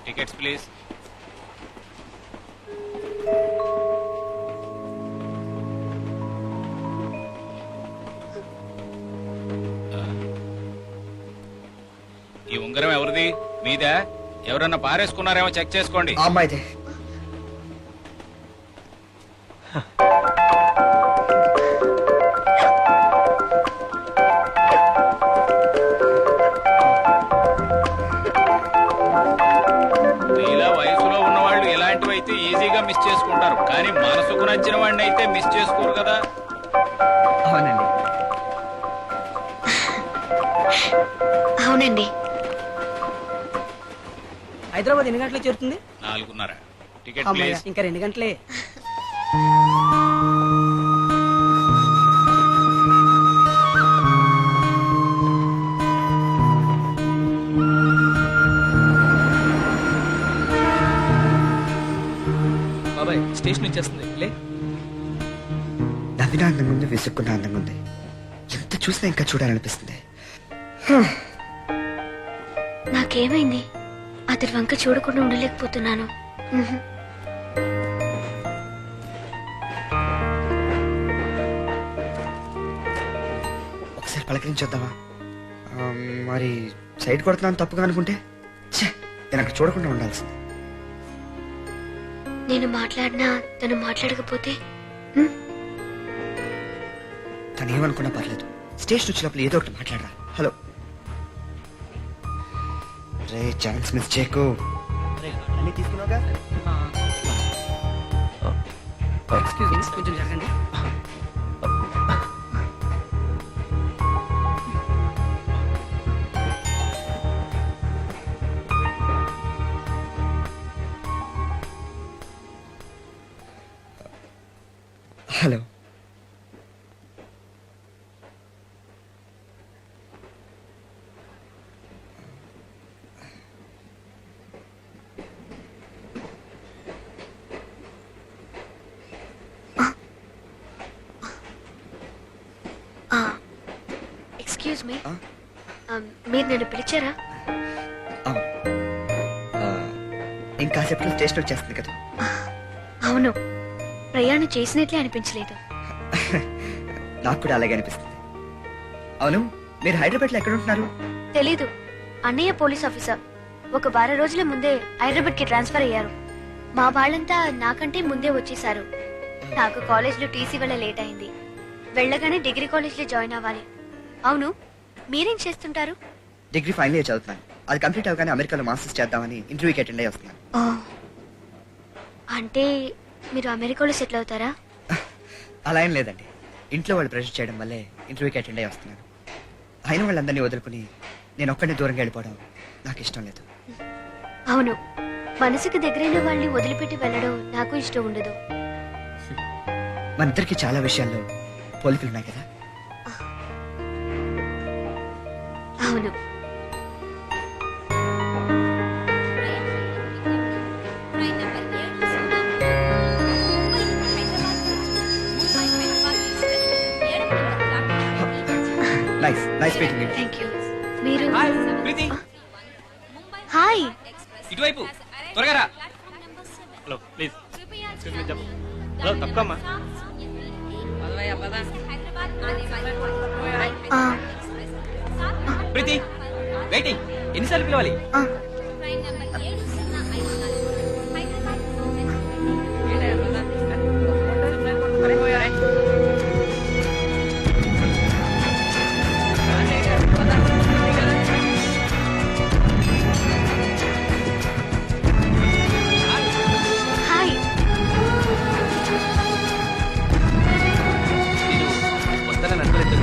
Tickets please. ఈ ఉంగరం ఎవరిది? మీదా? ఎవరన్నా పారేసుకున్నారేమో చెక్ చేసుకోండి. అమ్మాయిదే. ఇలా వయసులో ఉన్నవాళ్ళు ఇలాంటివి అయితే ఈజీగా మిస్ చేసుకుంటారు, కానీ మనసుకు నచ్చిన వాడిని అయితే మిస్ చేసుకోరు కదా. అవునండి. అవునండి. హైదరాబాద్ ఎన్ని గంటలకు చేరుతుంది? 4:30. టికెట్ అమ్మయ్య, ప్లీజ్. ఇంకా 2 గంటలే. బాబాయ్ స్టేషన్ వచ్చేస్తుంది లే. నవ్విన అందంగా ఉంది, విసుక్కున్న అందంగా ఉంది. ఎంత చూసినా ఇంకా చూడాలనిపిస్తుంది. నాకేమైంది? అతడి వంక చూడకుండా ఉండలేకపోతున్నాను. ఒకసారి పలకరించొద్దామా? మరి సైడ్ కొడుతున్నాను తప్పుగా అనుకుంటే ఛే, నేను అక్కడ చూడకుండా ఉండాల్సింది. నేను మాట్లాడినా తను మాట్లాడకపోతే తను ఏమనుకున్నా పర్లేదు. స్టేషన్ వచ్చినప్పుడు ఏదో ఒకటి మాట్లాడరా. హలో రే, ఛాన్స్ మిస్ చేయకు. అన్నీ తీసుకున్నావుగా? ఎక్స్క్యూజ్ మీ, కొంచెం జరగండి. హలో. ఎక్స్క్యూజ్ మీ, మీరు నన్ను పిలిచారా? ఇంకాసేపట్లో స్టేషన్ వచ్చేస్తుంది కదా. అవును, ప్రయాణం చేసినట్లే అనిపించలేదు. నాకు కూడా అలాగే అనిపిస్తుంది. అవును, మీరు హైదరాబాద్లో ఎక్కడ ఉంటున్నారు? తెలీదు. అన్నయ్య పోలీస్ ఆఫీసర్. ఒక వారం రోజుల ముందే హైదరాబాద్ కి ట్రాన్స్ఫర్ అయ్యారు. మా వాళ్ళంతా నాకంటే ముందే వచ్చేసారు. నాకు కాలేజ్లో టీసీ వల్ల లేట్ అయింది. వెళ్ళగానే డిగ్రీ కాలేజ్లో జాయిన్ అవ్వాలి. అవును, మీరేం చేస్తుంటారు? డిగ్రీ ఫైనల్ ఇయర్ చదువుతున్నాను. అది కంప్లీట్ అవగానే అమెరికాలో మాస్టర్స్ చేద్దామని ఇంటర్వ్యూకి అటెండ్ అయ్యి వస్తున్నాను. అంటే మీరు అమెరికాలో సెటిల్ అవుతారా? అలా ఏం లేదండి. ఇంట్లో వాళ్ళు ప్రెషర్ చేయడం వల్లే ఇంటర్వ్యూకి అటెండ్ అయ్యి వస్తున్నాను. అయిన వాళ్ళందరినీ వదులుకుని నేను ఒక్కడిని దూరంగా వెళ్ళిపోవడం నాకు ఇష్టం లేదు. అవును, మనసుకు దగ్గరైన వాళ్ళని వదిలిపెట్టి వెళ్ళడం నాకు ఇష్టం ఉండదు. మన ఇద్దరికి చాలా విషయాల్లో పోలికలు ఉన్నాయి కదా. అవును. Nice meeting you. Thank you. మీరు హాయ్ ప్రీతి, హాయ్. ఇటువైపు త్వరగా రా. Hello please. చెప్పు. హలో తప్పకమ్మా. ప్రీతి వెయిటింగ్. ఎన్నిసార్లు పిలవాలి? హాయ్. వస్తానని అనుకోలేదు.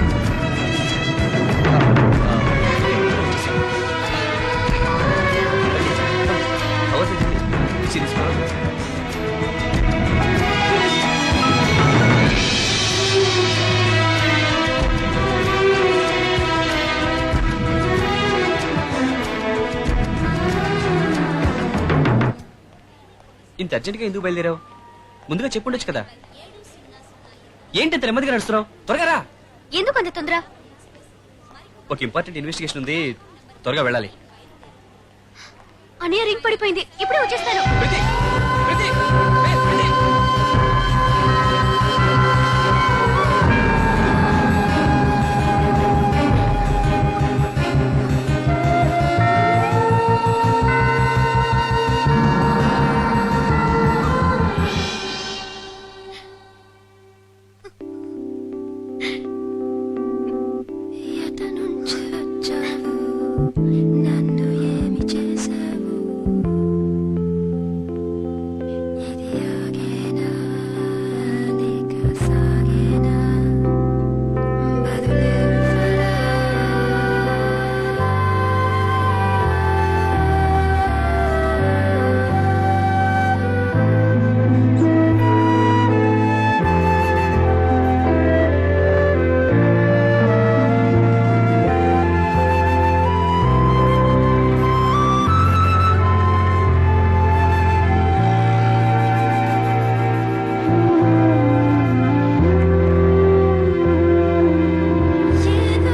ఇంత అర్జెంట్గా ఎందుకు బయలుదేరావు? ముందుగా చెప్పుండొచ్చు కదా. ఏంటి ఇంత నెమ్మదిగా నడుస్తున్నావు? త్వరగా రా. ఎందుకు అంత తొందర? ఒక ఇంపార్టెంట్ ఇన్వెస్టిగేషన్ ఉంది, త్వరగా వెళ్ళాలి. అన్నయ్య రింగ్ పడిపోయింది, ఇప్పుడే వచ్చేస్తాను. ప్రీతి, ప్రీతి, ఏ, ప్రీతి. నన్ను ఏమి చేసావు, ఇది ఆగేనా లేక సాగేనా, బదులివ్వరా. ఏదో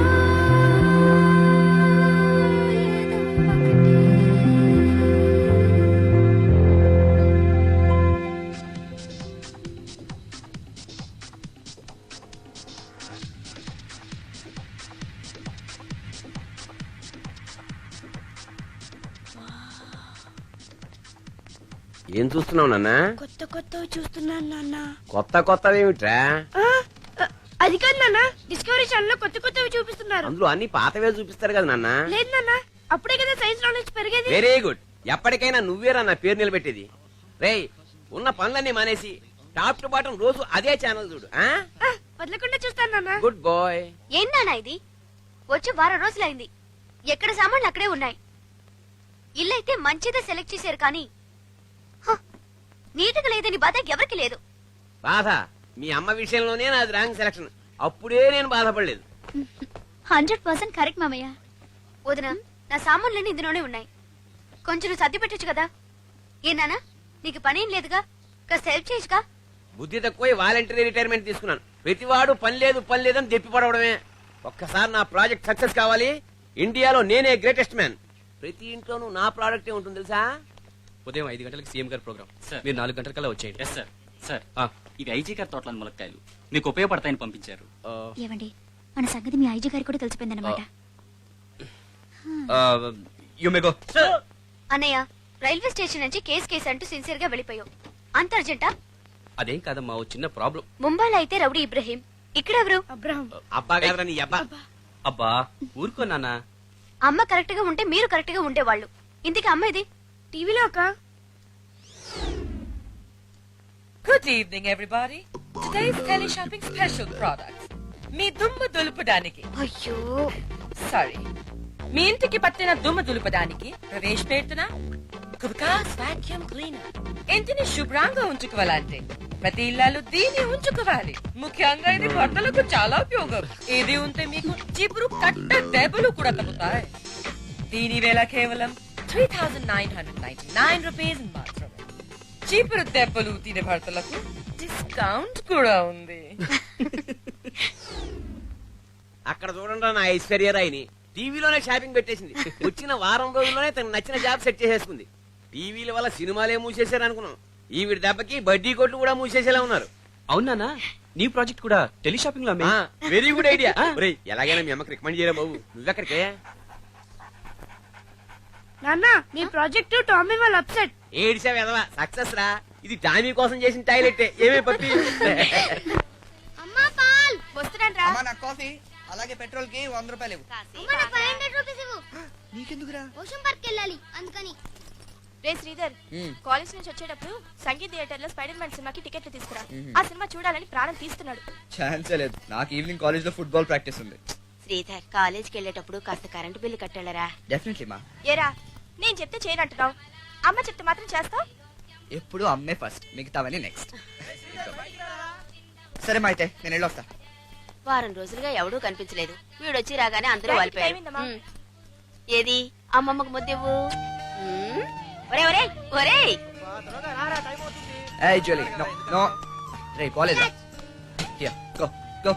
ఏం చూస్తున్నావు నాన్న? కొత్త కొత్తవి చూస్తున్నాను నాన్న. కొత్త కొత్తవేమిట్రా? అది కాదు నాన్న, డిస్కవరీ ఛానల్ లో కొత్త కొత్తవి చూపిస్తున్నారు. అందులో అన్ని పాతవే చూపిస్తారు కదా నాన్న. లేదు నాన్న, అప్పుడే కదా సైన్స్ నాలెడ్జ్ పెరిగేది. Very good. ఎప్పటికైనా నువ్వేరా నా పేరు నిలబెట్టేది. రేయ్, ఉన్న పనులన్నీ మానేసి టాప్ టు బాటం రోజు అదే ఛానల్ చూడు. వదలకుండా చూస్తాను నాన్న. Good boy. ఏం నాన్న ఇది? వచ్చి వారం రోజులైంది, ఎక్కడ సామాన్లు అక్కడే ఉన్నాయి. ఇల్లు అయితే మంచిదే సెలెక్ట్ చేశారు కానీ నీట్గా లేదని బాధ ఎవరికి లేదు. బాధ మీ అమ్మ విషయంలోనే నాది రాంగ్ సెలక్షన్. అప్పుడే నేను బాధపడలేదు. 100% కరెక్ట్ మామయ్య. వదిన, నా సామాన్లన్నీ ఇందులోనే ఉన్నాయి, కొంచెం నువ్వు సర్ది పెట్టచ్చు కదా. ఏ నాన్న, నీకు పనేం లేదుగా, కాస్త హెల్ప్ చేయొచ్చుగా. బుద్ధి తక్కువ వాలంటరీ రిటైర్మెంట్ తీసుకున్నాను. ప్రతివాడు పని లేదని దెప్పి పడవడమే. ఒక్కసారి నా ప్రాజెక్ట్ సక్సెస్ కావాలి. ఇండియాలో నేనే గ్రేటెస్ట్ మ్యాన్. ప్రతి ఇంట్లోనూ నా ప్రాడక్టే ఉంటుంది తెలుసా. ఉదయం 5 గంటలకు సీఎం గారి ప్రోగ్రామ్. సార్. మీరు 4 గంటలకల్లా వచ్చేయండి. Yes sir. సార్, ఆ, ఇవి ఐజీ గారి తోటలోని ములక్కాయలు, మీకు ఉపయోగపడతాయని పంపించారు. ఆ, ఏవండి, మన సంగతి మీ ఐజీ గారికి కూడా తెలిసిపోయిందన్నమాట. ఆ, you may go. అన్నయ్య, రైల్వే స్టేషన్ నుంచి కేసు అంటూ సిన్సియర్ గా వెళ్ళిపోయావు. అంత అర్జెంటా? అదేం కాదమ్మా, ఓ చిన్న ప్రాబ్లం. ముంబైలో అయితే రౌడీ ఇబ్రహీం, ఇక్కడెవరు? అబ్బా కాదురా నీ అబ్బా. అబ్బా ఊరుకో నాన్న. అమ్మ కరెక్ట్ గా ఉంటే మీరు కరెక్ట్ గా ఉండేవాళ్ళు. ఇంతకీ అమ్మ ఇది టీవీలో ఒక. Good evening, everybody. Today's teleshopping special products. మీ దుమ్ము దులుపడానికి, అయ్యో, సారీ, మీ ఇంటికి పట్టిన దుమ్ము దులుపడానికి ప్రవేశపెడుతున్న కుబకాస్ వాక్యూమ్ క్లీనర్. ఇంటిని శుభ్రంగా ఉంచుకోవాలంటే ప్రతి ఇల్లాలు దీన్ని ఉంచుకోవాలి. ముఖ్యంగా ఇది బట్టలకు చాలా ఉపయోగం. ఇది ఉంటే మీకు చిపురు కట్ట దెబ్బలు కూడా తగ్గుతాయి. దీని వేళ కేవలం 3,999 రూపీస్ మాత్రమే. చీపురు దెబ్బలు తినే భర్తలకు డిస్కౌంట్ కూడా ఉంది. అక్కడ చూడండి నా ఐశ్వర్యరాయిని టీవీలోనే షాపింగ్ పెట్టేసింది. వచ్చిన వారం రోజుల్లోనే తనకు నచ్చిన జాబ్ సెట్ చేసేసుకుంది. టీవీల వల్ల సినిమాలే మూసేశారు అనుకున్నాం. ఈవిడ దెబ్బకి బడ్డీ కొట్లు కూడా మూసేసేలా ఉన్నారు. అవునా, నీ ప్రాజెక్ట్ కూడా టెలిషాపింగ్ లో అమ్మే. Very good idea. ఎలాగైనా మీ అమ్మకి రికమెండ్ చేయరా బాబు. నువ్వెక్కడికే? నాన్న, మీ ప్రాజెక్ట్ టామీ వాళ్ళ అప్సెట్. ఏడిసా వెదవా, సక్సెస్ రా. ఇది టామీ కోసం చేసిన టాయిలెట్. ఏమే పప్పి. అమ్మా పాల్ వస్తున్నాను రా. అమ్మా, నాకు కాఫీ, అలాగే పెట్రోల్ కి 100 రూపాయలు ఇవ్వు. నీకెందుకురా? ఓషన్ పార్క్ వెళ్ళాలి అందుకని. రే శ్రీధర్, కాలేజ్ నుంచి వచ్చేటప్పుడు సంగీత్ థియేటర్ లో స్పైడర్ మ్యాన్ సినిమాకి టికెట్లు తీసుకురా. ఆ సినిమా చూడాలని ప్రాణం తీస్తున్నాడు. ఛాన్సే లేదు, నాకు ఈవినింగ్ కాలేజ్ లో ఫుట్బాల్ ప్రాక్టీస్ ఉంది. శ్రీధర్, కాలేజ్కి వెళ్ళేటప్పుడు కాస్త కరెంటు బిల్లు కట్టాలరా. డెఫినెట్లీ మా. ఏరా, నేను చెప్తే చేయనంటున్నావు, అమ్మ చెప్తే మాత్రం చేస్తావు. ఎప్పుడు అమ్మే ఫస్ట్, మిగతావన్నీ నెక్స్ట్. సరే మా, అయితే నేను వెళ్ళొస్తా. వారం రోజులుగా ఎవడూ కనిపించలేదు. వీడొచ్చి రాగానే అందరూ వాలిపోయారు. ఏమైందమ్మా? ఏది అమ్మమ్మకు ముద్దెవ్వు. ఒరే ఒరే ఒరే, ఏయ్ జూలీ, నో నో. రే కాలేజ్. Here go go.